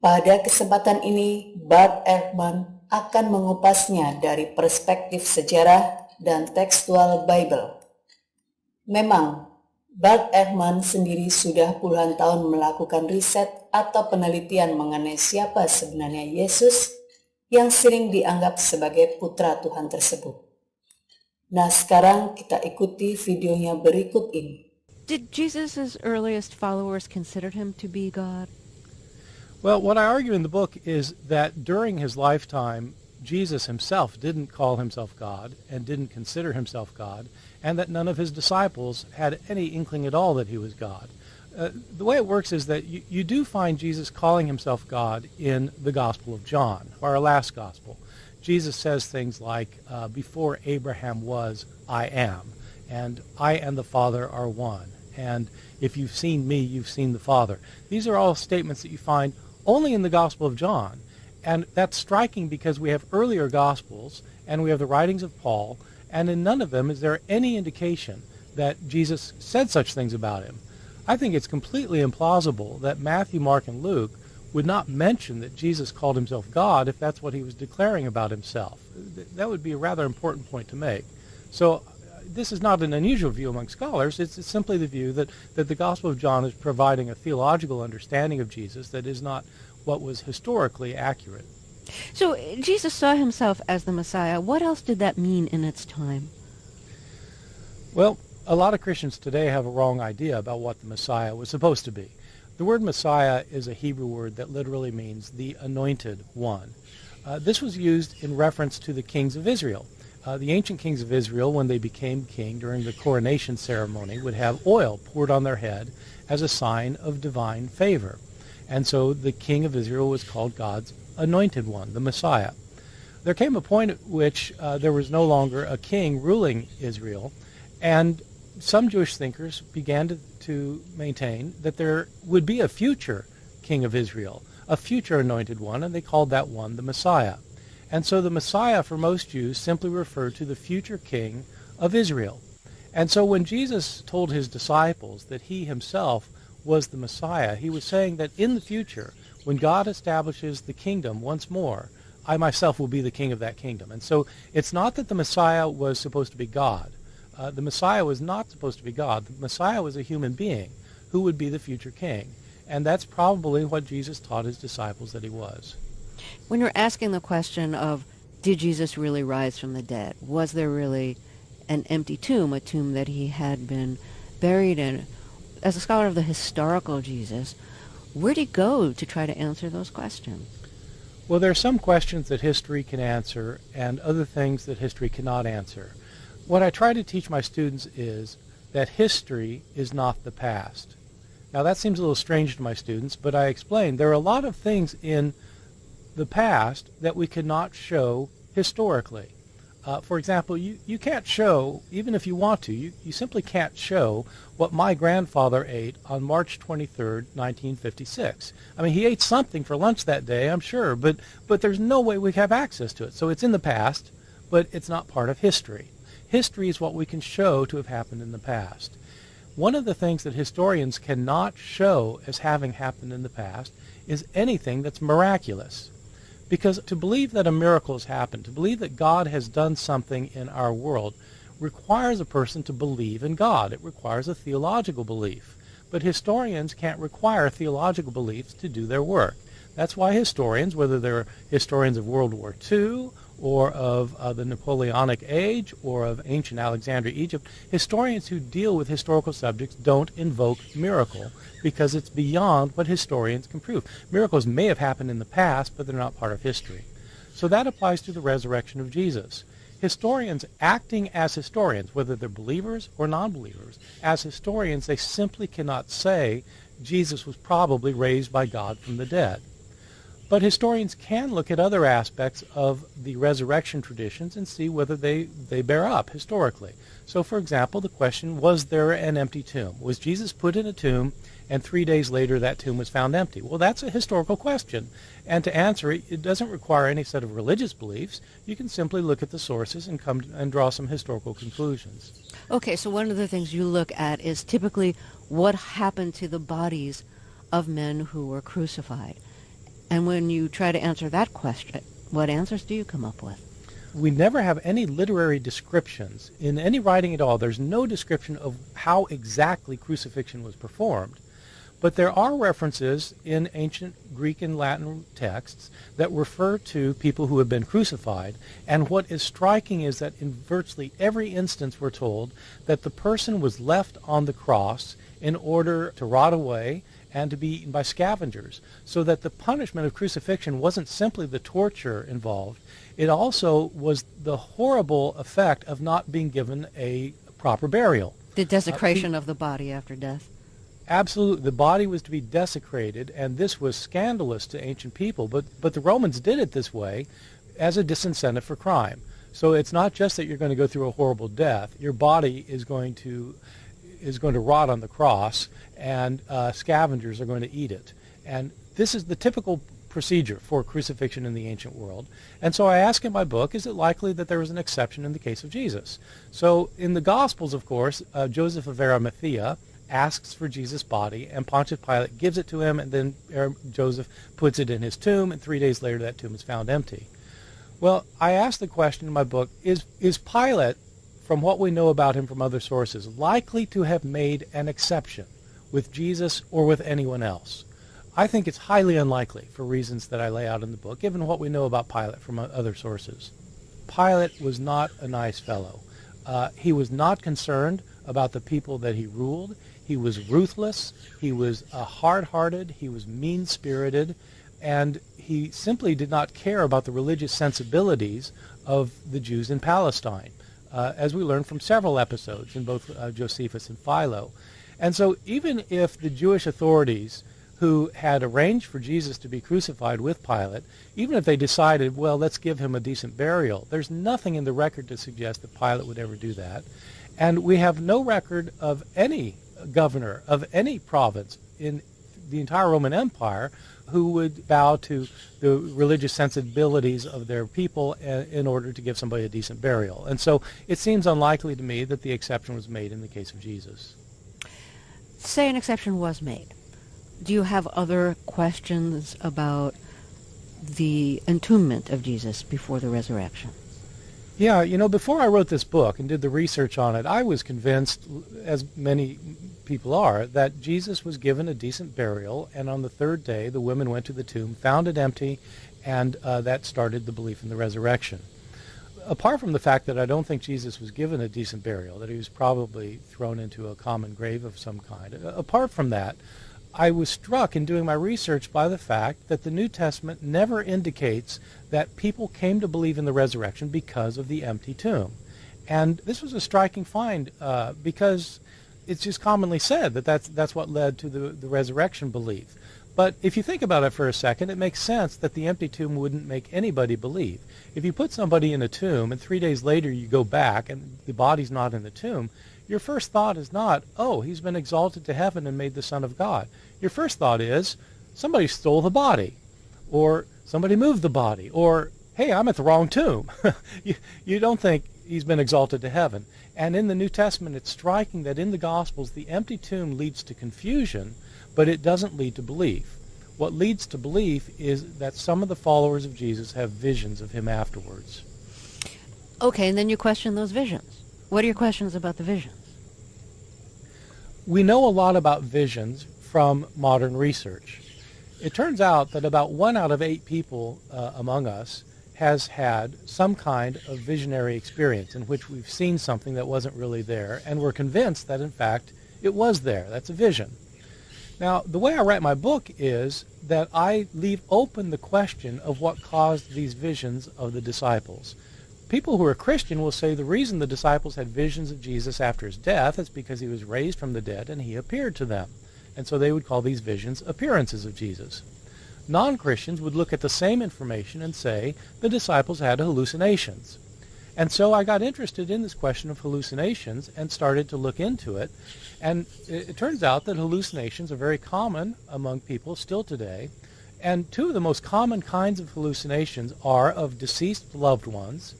Pada kesempatan ini, Bart Ehrman akan mengupasnya dari perspektif sejarah dan tekstual Bible. Memang, Bart Ehrman sendiri sudah puluhan tahun melakukan riset atau penelitian mengenai siapa sebenarnya Yesus yang sering dianggap sebagai putra Tuhan tersebut. Nah, sekarang kita ikuti videonya berikut ini. Did Jesus' earliest followers consider him to be God? Well, what I argue in the book is that during his lifetime, Jesus himself didn't call himself God and didn't consider himself God, and that none of his disciples had any inkling at all that he was God. The way it works is that you do find Jesus calling himself God in the Gospel of John, our last Gospel. Jesus says things like, before Abraham was, I am, and I and the Father are one, and if you've seen me, you've seen the Father. These are all statements that you find only in the Gospel of John. And that's striking because we have earlier Gospels and we have the writings of Paul, and in none of them is there any indication that Jesus said such things about him. I think it's completely implausible that Matthew, Mark, and Luke would not mention that Jesus called himself God if that's what he was declaring about himself. That would be a rather important point to make. So this is not an unusual view among scholars. It's simply the view that the Gospel of John is providing a theological understanding of Jesus that is not what was historically accurate. So Jesus saw himself as the Messiah. What else did that mean in its time? Well, a lot of Christians today have a wrong idea about what the Messiah was supposed to be. The word Messiah is a Hebrew word that literally means the anointed one. This was used in reference to the kings of Israel. The ancient kings of Israel, when they became king during the coronation ceremony, would have oil poured on their head as a sign of divine favor. And so the king of Israel was called God's anointed one, the Messiah. There came a point at which there was no longer a king ruling Israel, and some Jewish thinkers began to maintain that there would be a future king of Israel, a future anointed one, and they called that one the Messiah. And so the Messiah for most Jews simply referred to the future king of Israel. And so when Jesus told his disciples that he himself was the Messiah, he was saying that in the future, when God establishes the kingdom once more, I myself will be the king of that kingdom. And so it's not that the Messiah was supposed to be God. The Messiah was not supposed to be God. The Messiah was a human being who would be the future king. And that's probably what Jesus taught his disciples that he was. When you're asking the question of, did Jesus really rise from the dead? Was there really an empty tomb, a tomb that he had been buried in? As a scholar of the historical Jesus, where did he go to try to answer those questions? Well, there are some questions that history can answer and other things that history cannot answer. What I try to teach my students is that history is not the past. Now, that seems a little strange to my students, but I explain there are a lot of things in the past that we cannot show historically. For example, you can't show, even if you want to, you simply can't show what my grandfather ate on March 23rd, 1956. I mean, he ate something for lunch that day, I'm sure, but there's no way we have access to it. So it's in the past, but it's not part of history. History is what we can show to have happened in the past. One of the things that historians cannot show as having happened in the past is anything that's miraculous. Because to believe that a miracle has happened, to believe that God has done something in our world, requires a person to believe in God. It requires a theological belief. But historians can't require theological beliefs to do their work. That's why historians, whether they're historians of World War II or of the Napoleonic age or of ancient Alexandria, Egypt, historians who deal with historical subjects don't invoke miracle because it's beyond what historians can prove. Miracles may have happened in the past, but they're not part of history. So that applies to the resurrection of Jesus. Historians acting as historians, whether they're believers or non-believers, as historians, they simply cannot say Jesus was probably raised by God from the dead. But historians can look at other aspects of the resurrection traditions and see whether they bear up historically. So, for example, the question, was there an empty tomb? Was Jesus put in a tomb and 3 days later that tomb was found empty? Well, that's a historical question. And to answer it, it doesn't require any set of religious beliefs. You can simply look at the sources and come and draw some historical conclusions. Okay, so one of the things you look at is typically what happened to the bodies of men who were crucified. And when you try to answer that question, what answers do you come up with? We never have any literary descriptions. In any writing at all, there's no description of how exactly crucifixion was performed. But there are references in ancient Greek and Latin texts that refer to people who have been crucified. And what is striking is that in virtually every instance we're told that the person was left on the cross in order to rot away and to be eaten by scavengers. So that the punishment of crucifixion wasn't simply the torture involved. It also was the horrible effect of not being given a proper burial. The desecration of the body after death. Absolutely. The body was to be desecrated, and this was scandalous to ancient people. But the Romans did it this way as a disincentive for crime. So it's not just that you're going to go through a horrible death. Your body is going to rot on the cross, and scavengers are going to eat it. And this is the typical procedure for crucifixion in the ancient world. And so I ask in my book, is it likely that there was an exception in the case of Jesus? So in the Gospels, of course, Joseph of Arimathea asks for Jesus' body, and Pontius Pilate gives it to him, and then Joseph puts it in his tomb, and 3 days later that tomb is found empty. Well, I ask the question in my book, is Pilate, from what we know about him from other sources, likely to have made an exception with Jesus or with anyone else? I think it's highly unlikely for reasons that I lay out in the book, given what we know about Pilate from other sources. Pilate was not a nice fellow. He was not concerned about the people that he ruled. He was ruthless, he was hard-hearted, he was mean-spirited, and he simply did not care about the religious sensibilities of the Jews in Palestine, as we learned from several episodes in both Josephus and Philo. And so even if the Jewish authorities who had arranged for Jesus to be crucified with Pilate, even if they decided, well, let's give him a decent burial, there's nothing in the record to suggest that Pilate would ever do that. And we have no record of any governor of any province in the entire Roman Empire who would bow to the religious sensibilities of their people in order to give somebody a decent burial. And so it seems unlikely to me that the exception was made in the case of Jesus. Say an exception was made. Do you have other questions about the entombment of Jesus before the resurrection? Yeah, before I wrote this book and did the research on it, I was convinced, as many people are, that Jesus was given a decent burial, and on the third day the women went to the tomb, found it empty, and that started the belief in the resurrection. Apart from the fact that I don't think Jesus was given a decent burial, that he was probably thrown into a common grave of some kind, apart from that, I was struck in doing my research by the fact that the New Testament never indicates that people came to believe in the resurrection because of the empty tomb. And this was a striking find because it's just commonly said that that's what led to the resurrection belief. But if you think about it for a second, it makes sense that the empty tomb wouldn't make anybody believe. If you put somebody in a tomb and 3 days later you go back and the body's not in the tomb, your first thought is not, oh, he's been exalted to heaven and made the Son of God. Your first thought is, somebody stole the body, or somebody moved the body, or, hey, I'm at the wrong tomb. You don't think he's been exalted to heaven. And in the New Testament, it's striking that in the Gospels, the empty tomb leads to confusion, but it doesn't lead to belief. What leads to belief is that some of the followers of Jesus have visions of him afterwards. Okay, and then you question those visions. What are your questions about the visions? We know a lot about visions from modern research. It turns out that about 1 out of 8 people among us has had some kind of visionary experience in which we've seen something that wasn't really there, and we're convinced that, in fact, it was there. That's a vision. Now, the way I write my book is that I leave open the question of what caused these visions of the disciples. People who are Christian will say the reason the disciples had visions of Jesus after his death is because he was raised from the dead and he appeared to them. And so they would call these visions appearances of Jesus. Non-Christians would look at the same information and say the disciples had hallucinations. And so I got interested in this question of hallucinations and started to look into it. And it turns out that hallucinations are very common among people still today. And 2 of the most common kinds of hallucinations are of deceased loved ones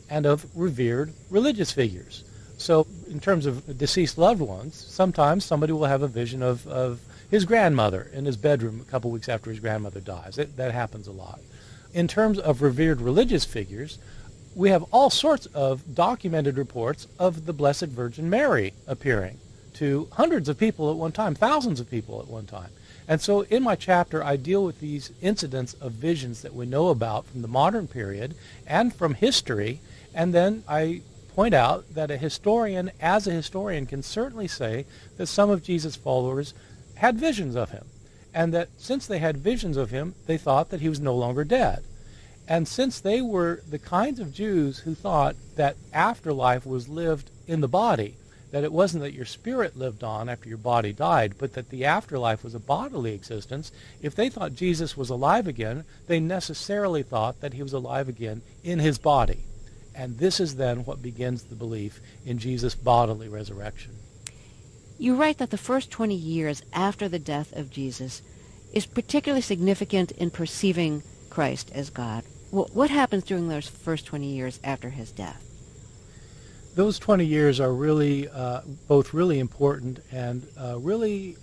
and of revered religious figures. So in terms of deceased loved ones, sometimes somebody will have a vision of his grandmother in his bedroom a couple weeks after his grandmother dies. That happens a lot. In terms of revered religious figures, we have all sorts of documented reports of the Blessed Virgin Mary appearing to hundreds of people at one time, thousands of people at one time. And so in my chapter, I deal with these incidents of visions that we know about from the modern period and from history, and then I point out that a historian, as a historian, can certainly say that some of Jesus' followers had visions of him, and that since they had visions of him, they thought that he was no longer dead. And since they were the kinds of Jews who thought that afterlife was lived in the body, that it wasn't that your spirit lived on after your body died, but that the afterlife was a bodily existence, if they thought Jesus was alive again, they necessarily thought that he was alive again in his body. And this is then what begins the belief in Jesus' bodily resurrection. You write that the first 20 years after the death of Jesus is particularly significant in perceiving Christ as God. What happens during those first 20 years after his death? Those 20 years are really both really important and really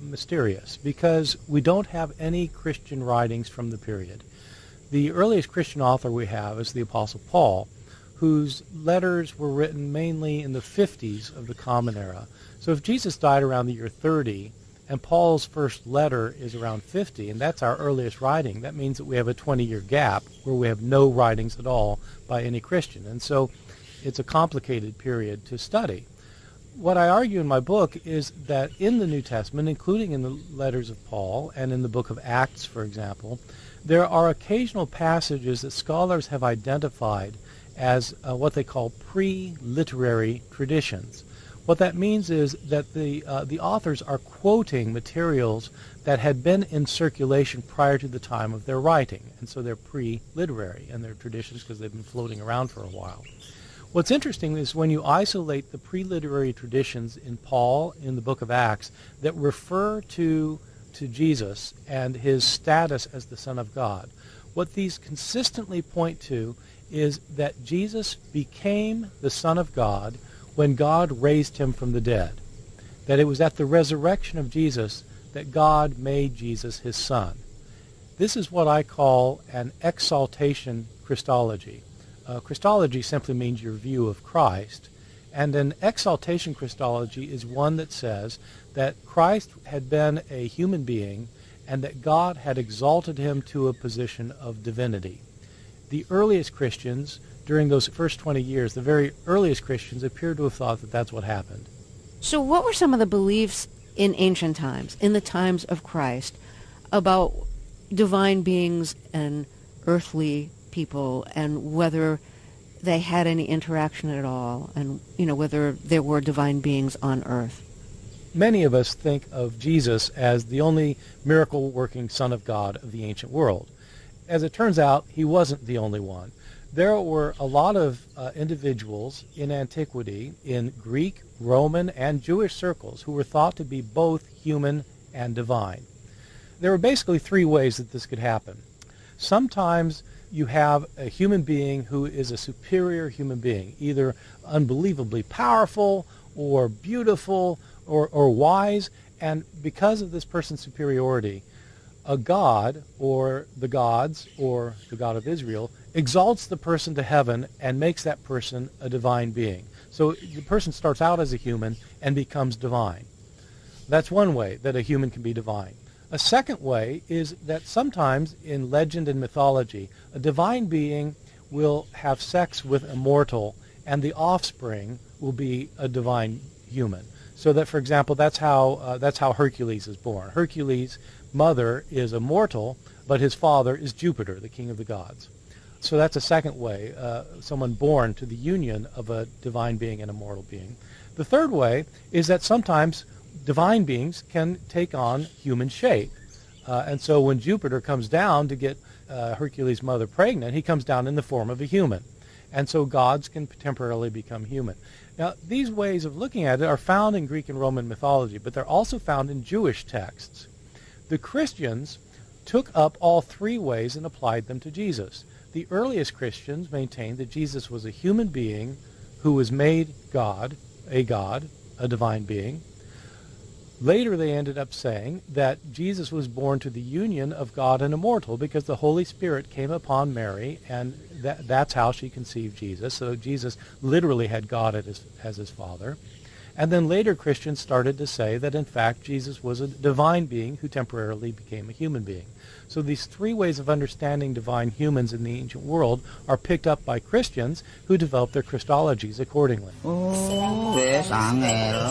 mysterious, because we don't have any Christian writings from the period. The earliest Christian author we have is the Apostle Paul, whose letters were written mainly in the 50s of the Common Era. So if Jesus died around the year 30, and Paul's first letter is around 50, and that's our earliest writing, that means that we have a 20-year gap where we have no writings at all by any Christian. And so it's a complicated period to study. What I argue in my book is that in the New Testament, including in the letters of Paul and in the book of Acts, for example, there are occasional passages that scholars have identified as what they call pre-literary traditions. What that means is that the authors are quoting materials that had been in circulation prior to the time of their writing, and so they're pre-literary, and they're traditions because they've been floating around for a while. What's interesting is when you isolate the pre-literary traditions in Paul, in the book of Acts, that refer to Jesus and his status as the Son of God, what these consistently point to is that Jesus became the Son of God when God raised him from the dead. That it was at the resurrection of Jesus that God made Jesus his Son. This is what I call an exaltation Christology. Christology simply means your view of Christ, and an exaltation Christology is one that says that Christ had been a human being and that God had exalted him to a position of divinity. The earliest Christians, during those first 20 years, the very earliest Christians appear to have thought that that's what happened. So what were some of the beliefs in ancient times, in the times of Christ, about divine beings and earthly people, and whether they had any interaction at all, and whether there were divine beings on earth? Many of us think of Jesus as the only miracle-working Son of God of the ancient world. As it turns out, he wasn't the only one. There were a lot of individuals in antiquity, in Greek, Roman, and Jewish circles, who were thought to be both human and divine. There were basically three ways that this could happen. Sometimes you have a human being who is a superior human being, either unbelievably powerful or beautiful or wise, and because of this person's superiority, a god or the gods or the God of Israel exalts the person to heaven and makes that person a divine being. So the person starts out as a human and becomes divine. That's one way that a human can be divine. A second way is that sometimes in legend and mythology, a divine being will have sex with a mortal, and the offspring will be a divine human. So that, for example, that's how Hercules is born. Hercules' mother is a mortal, but his father is Jupiter, the king of the gods. So that's a second way, someone born to the union of a divine being and a mortal being. The third way is that sometimes divine beings can take on human shape. And so when Jupiter comes down to get Hercules' mother pregnant, he comes down in the form of a human. And so gods can temporarily become human. Now, these ways of looking at it are found in Greek and Roman mythology, but they're also found in Jewish texts. The Christians took up all three ways and applied them to Jesus. The earliest Christians maintained that Jesus was a human being who was made God, a divine being. Later they ended up saying that Jesus was born to the union of God and a mortal because the Holy Spirit came upon Mary, and that's how she conceived Jesus. So Jesus literally had God as his father. And then later Christians started to say that in fact Jesus was a divine being who temporarily became a human being. So these three ways of understanding divine humans in the ancient world are picked up by Christians who developed their Christologies accordingly. Wes angel.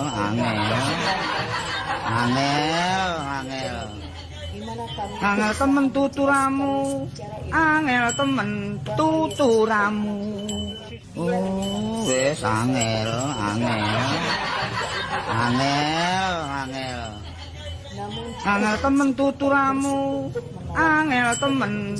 Angel temen tuturamu. Angel temen tuturamu. Wes angel. Angel temen tuturamu. Angel temen